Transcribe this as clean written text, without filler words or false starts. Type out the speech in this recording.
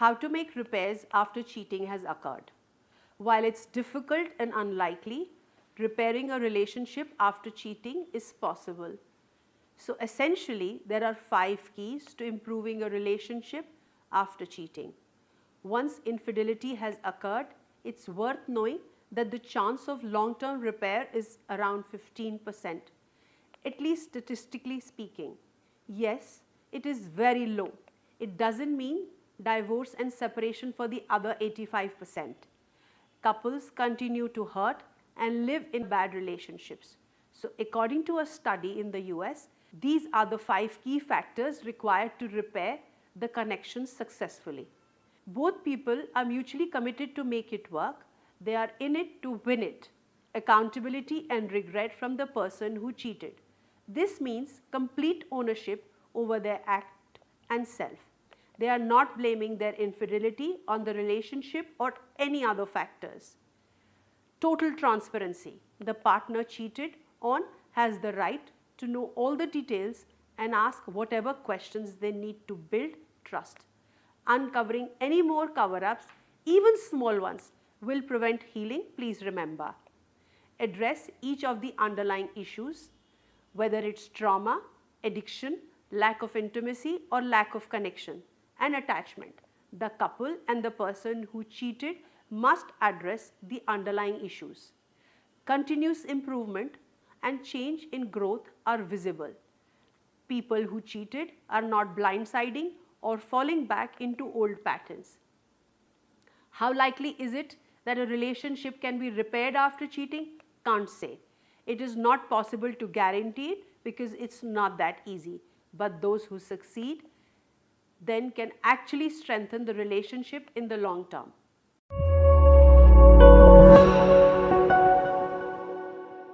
How to make repairs after cheating has occurred. While it's difficult and unlikely, repairing a relationship after cheating is possible. So essentially, there are 5 keys to improving a relationship after cheating. Once infidelity has occurred, it's worth knowing that the chance of long-term repair is around 15%, at least statistically speaking. Yes, it is very low. It doesn't mean divorce and separation for the other 85%. Couples continue to hurt and live in bad relationships. So according to a study in the US, these are the 5 key factors required to repair the connection successfully. Both people are mutually committed to make it work. They are in it to win it. Accountability and regret from the person who cheated. This means complete ownership over their act and self. They are not blaming their infidelity on the relationship or any other factors. Total transparency. The partner cheated on has the right to know all the details and ask whatever questions they need to build trust. Uncovering any more cover-ups, even small ones, will prevent healing, please remember. Address each of the underlying issues, whether it's trauma, addiction, lack of intimacy or lack of connection and attachment. The couple and the person who cheated must address the underlying issues. Continuous improvement and change in growth are visible. People who cheated are not blindsiding or falling back into old patterns. How likely is it that a relationship can be repaired after cheating? Can't say. It is not possible to guarantee it because it's not that easy. But those who succeed then can actually strengthen the relationship in the long term.